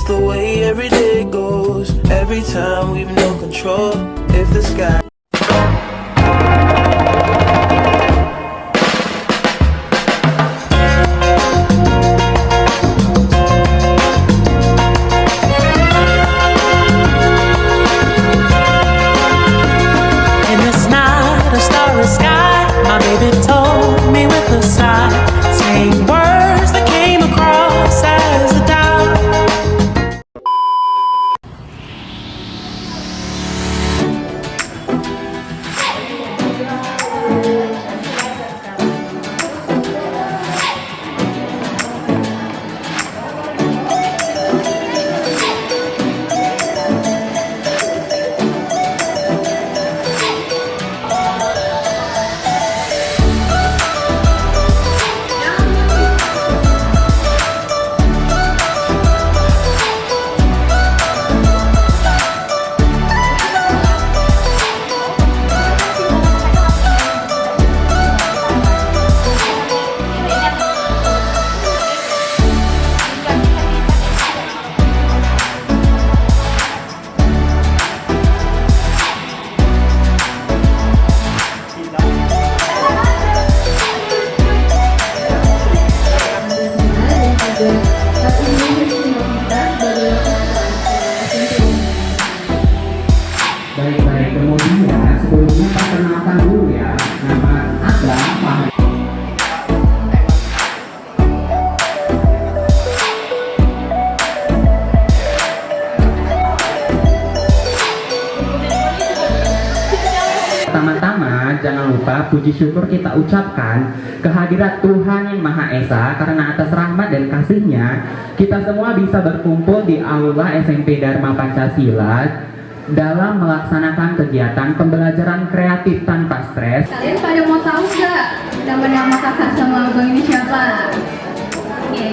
the way every day goes. Every time we've no control. If the sky In this night, a starry sky, my baby told me with a sigh, saying words that came across as a doubt. Baik-baik, kemudian sebelumnya perkenalkan dulu ya, nama Abang Fahri. Pertama-tama jangan lupa puji syukur kita ucapkan kehadirat Tuhan Yang Maha Esa, karena atas rahmat dan kasih-Nya kita semua bisa berkumpul di aula SMP Dharma Pancasila dalam melaksanakan kegiatan pembelajaran kreatif tanpa stres. Kalian pada mau tahu nggak nama kakak sama abang ini siapa? Oke.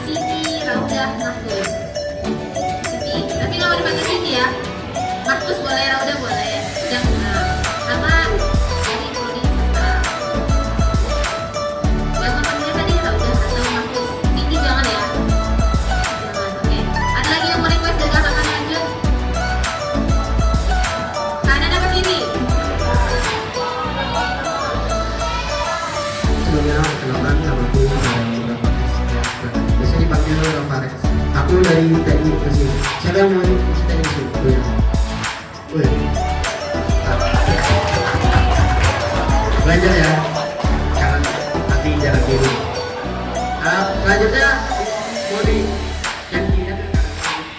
Siti, Raudah, Markus. Siti, tapi nggak mau dipanggil Siti ya. Markus boleh, Raudah boleh. Jangan sama dari prodi sastra. Yang panggilnya tadi Raudah atau Markus. Siti jangan ya. Jangan, oke. Ada lagi yang mau request dari kakak kalian lanjut? Kanan apa kiri? Sebelumnya perkenalkan nama aku biasa dipanggil Fares. Aku dari TI Mesin. Siapa yang mau cerita di sini? Belajar ya, jangan nanti jalan dulu. Selanjutnya mau di yang kiri aja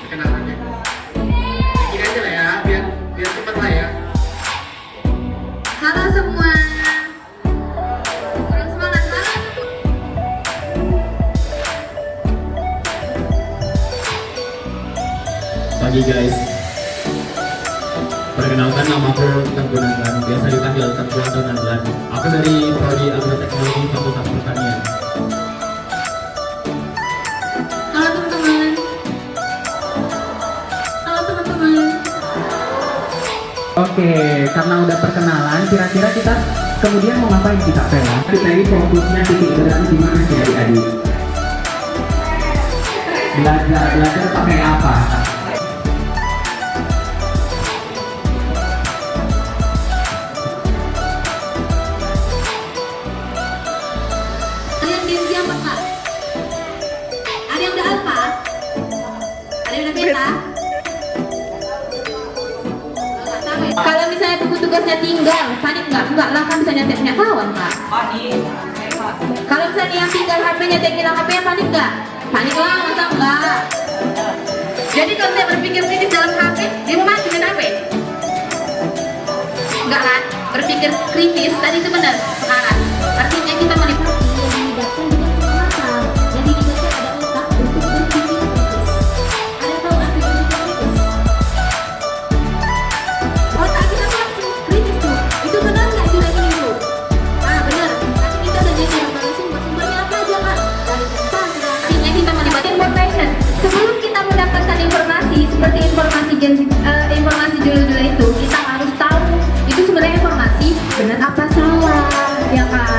perkenalannya. Yang kiri aja lah ya, biar cepat lah ya. Halo semua. Kurang semangat, halo. Pagi guys, perkenalkan nama aku Teguh Nazlan, biasa dipanggil Teguh atau Nazlan. Aku dari Prodi Agroteknologi Fakultas Pertanian. Halo teman-teman. Halo teman-teman. Oke, karena udah perkenalan, kira-kira kita kemudian mau ngapain kita Vela? Kita ini fokusnya titik berat di mana sih adik-adik? Belajar pakai apa? Kalian Gen Z apa kak? Ada yang udah alfa? Ada yang udah beta? Nggak tahu ya. Kalau misalnya tunggu tugasnya tinggal, panik nggak? Enggak lah, kan bisa nyantek-nyantek kawan kak. Kalau misalnya yang tinggal HP-nya hilang HP-nya, panik nggak? Panik lah, masa enggak? Jadi kalau saya berpikir kritis dalam HP, dia mau mati dengan HP? Enggak kan? Berpikir kritis tadi itu benar, sekarang. Artinya kita menikmati yang dilibatkan dengan semua mata. Yang dilibatkan ada otak untuk berpikir kritis. Ada tahu arti berpikir kritis? Otak kita tuh langsung kritis tuh. Itu benar nggak itu ini tuh? Ah benar. Nanti kita udah jadi berbagai sumber-sumbernya apa aja kan? Dari sensasi. Artinya kita melibatkan information. Sebelum kita mendapatkan informasi seperti informasi judul-judul itu, kita harus tahu itu sebenarnya informasi benar apa salah, ya kan?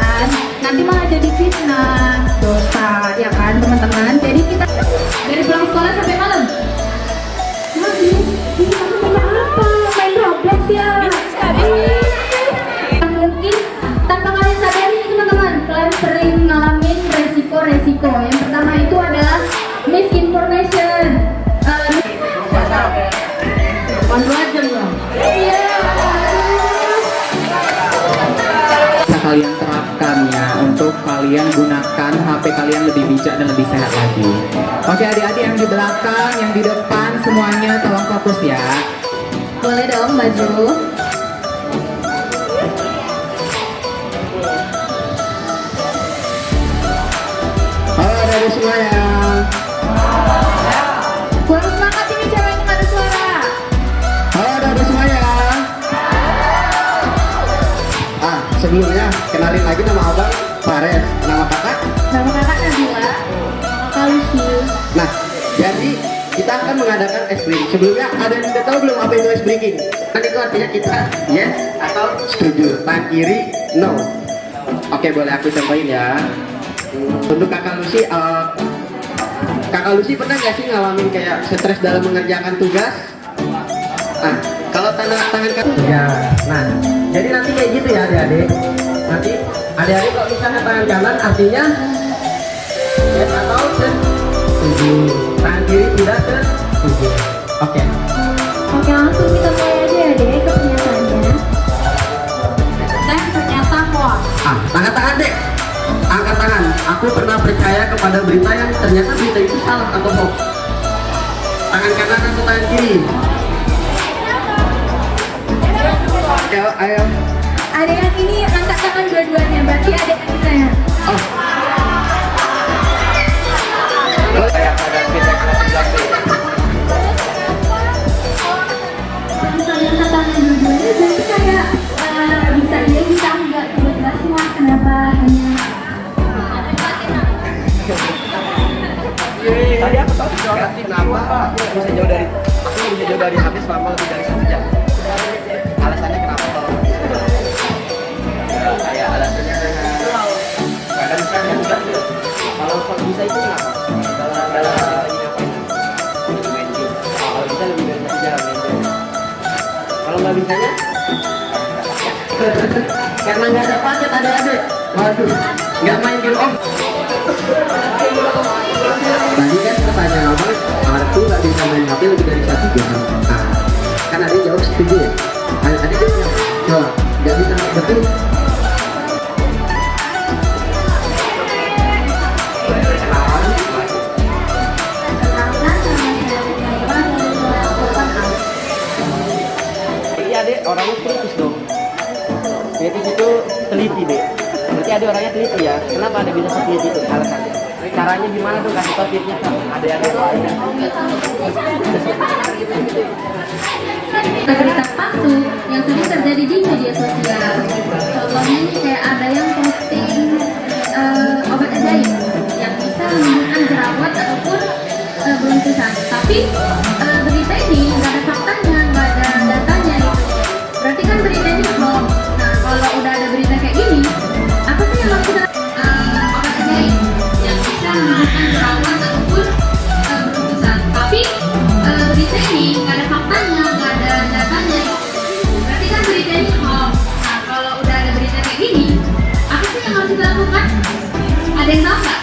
fitnah, dosa, ya kan teman-teman. Jadi kita Dari pulang sekolah sampai malam. ini kamu punya apa? Main Roblox ya? Mungkin tanpa kalian sadari nih teman-teman, kalian sering ngalamin resiko-resiko. Yang pertama itu adalah misinformation. Pandu aja loh. Bisa kalian terapkan ya untuk kalian gunakan HP kalian lebih bijak dan lebih sehat lagi. Oke adik-adik yang di belakang, yang di depan semuanya tolong fokus ya. Boleh dong maju. Halo dari semua ya. Kurang semangat ini cewek yang ada suara. Halo dari semua ya. Sebelumnya kenalin lagi nama abang Fares, nama kakak. Nama kakak Nabila. Kakak Lucius. Nah, jadi kita akan mengadakan ice breaking. Sebelumnya ada yang udah tahu belum apa itu ice breaking? Kan itu artinya kita yes atau setuju. Tangan kiri no. Oke, boleh aku contohin ya. Untuk kakak Lucy, kakak Lucy pernah nggak sih ngalamin kayak stres dalam mengerjakan tugas? Nah, kalau tangan kanan Ya, nah jadi nanti kayak gitu ya adik-adik. Nanti adik-adik kalau misalnya tangan kanan artinya yes atau setuju. Tangan kiri tidak setuju. Oke. Oke, langsung kita mulai aja ya deh ke pernyataannya. Dan ternyata hoax. angkat tangan dek. Angkat tangan. Aku pernah percaya kepada berita yang ternyata berita itu salah atau hoax. Tangan kanan atau tangan kiri? Ayo. Ada yang ini angkat tangan dua-duanya, berarti ada yang saya. Oh. Kalau misalnya angkat tangan dua-duanya, berarti kayak bisa iya bisa enggak. Coba jelasin lah kenapa hanya. Tadi aku tahu kenapa bisa jauh dari habis selama lebih dari 1 jam. Alasannya kenapa kalau kayak alasannya kadang misalnya enggak kalau bisa itu kenapa dalam ini main game kalau bisa lebih dari 1 jam main game kalau nggak bisanya karena nggak ada paket adik-adik waduh nggak main game om. Tadi kan pertanyaan abang, aku nggak bisa main HP lebih dari 1 jam. Nah, kan ada yang jawab setuju ya. Ada yang jawab, coba nggak bisa betul. Berarti adek orangnya kritis dong. Kritis itu teliti deh. Berarti ada orangnya teliti ya. Kenapa ada bisa seteliti itu alasannya? Caranya gimana tuh kasih tau tipsnya? Ada yang lain. Berita palsu yang sering terjadi di media sosial. Contohnya nih kayak ada yang posting obat ajaib yang bisa menyembuhkan jerawat ataupun beruntusan. Tapi berita ini nggak ada faktanya, nggak ada datanya gitu. Berarti kan berita ini hoax. Nah kalau udah ada berita kayak gini, apa sih yang harus kita obat ajaib yang bisa menyembuhkan jerawat ataupun beruntusan. Tapi berita ini nggak ada faktanya, nggak ada datanya. Berarti kan berita ini hoax. Nah kalau udah ada berita kayak gini, apa sih yang harus kita lakukan? Ada yang tahu nggak?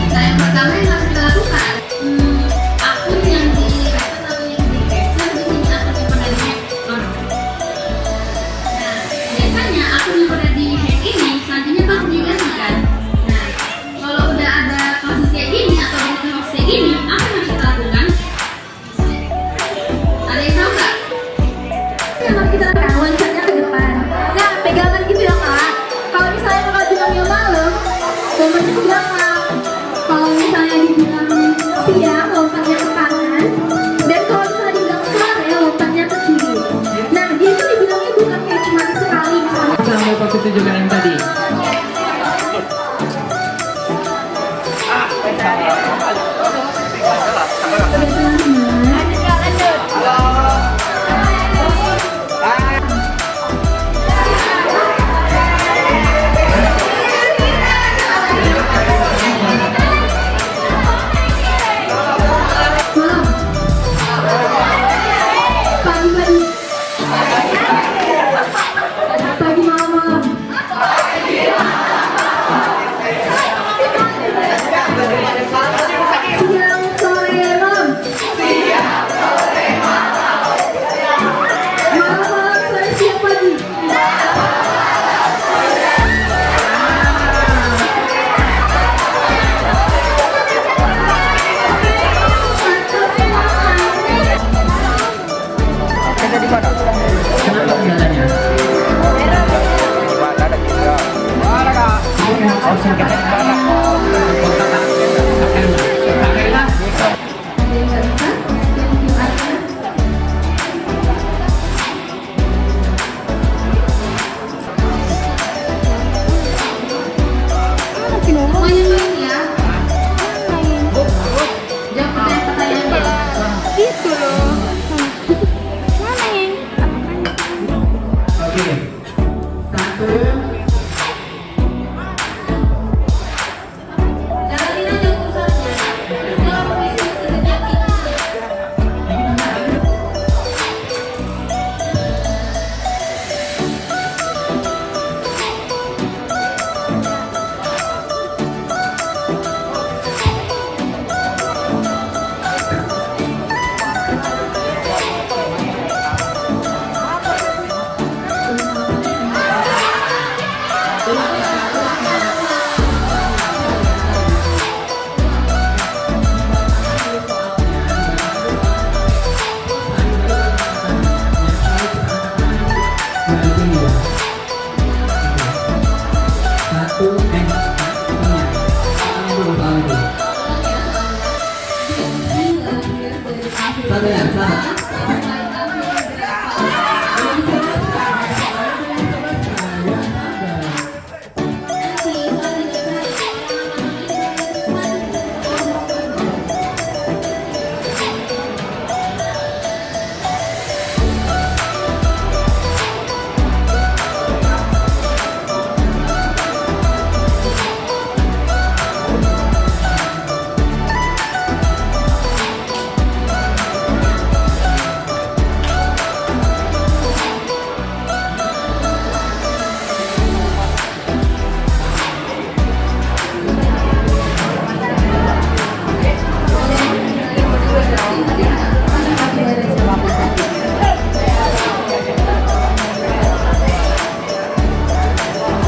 Nah yang pertama yang harus kita lakukan, akun yang di-reset atau yang di-capture di sini akun yang pernah di-hack. Nah biasanya akun yang pernah di-hack ini selanjutnya pasti diganti kan. Nah kalau udah ada kasus kayak gini atau berita hoax kayak gini, apa yang harus kita lakukan? Ada yang tahu nggak? Yang harus kita lakukan, loncat-nya ke depan. Nah pegangan gitu ya kak. Kalau misalnya kakak bilangnya malam, lompatnya ke belakang. Kalau misalnya dibilang siang, lompatnya ke kanan. Dan kalau misalnya dibilang sore, lompatnya ke kiri. Nah dia itu dibilangnya bukan kayak cuma sekali misalnya. Sampai positif juga yang tadi. langsung kita kontak Kak Kayla. Kak Kayla. Ada yang nggak bisa? Scan QR-nya. Semuanya main ya. Jawab pertanyaan-pertanyaannya. Itu loh. Mana yang? Oke. 1. Jalanin aja urusannya. Jawab kuis sejati.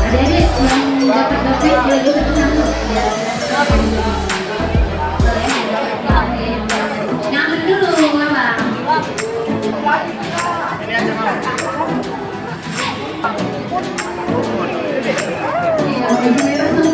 Adik-adik yang dapat dompet boleh satu-satu. Nyamin dulu, Abang. Iya, baju merah tuh.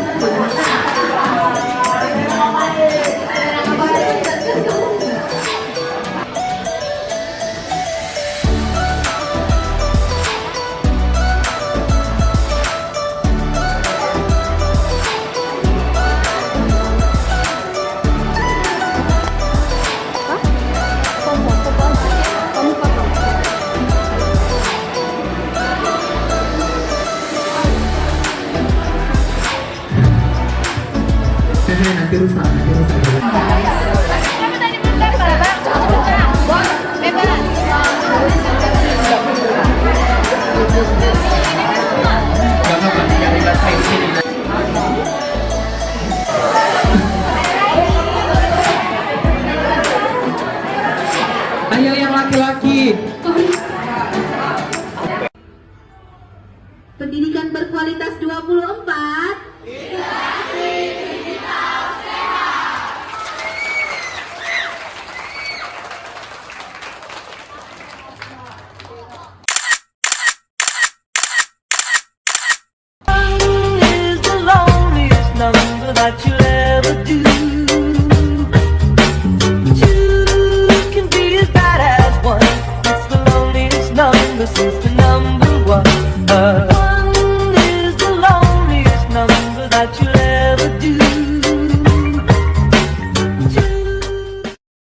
Nanti rusak. Ayo yang laki-laki. Pendidikan berkualitas 24. Is the loneliest number that you'll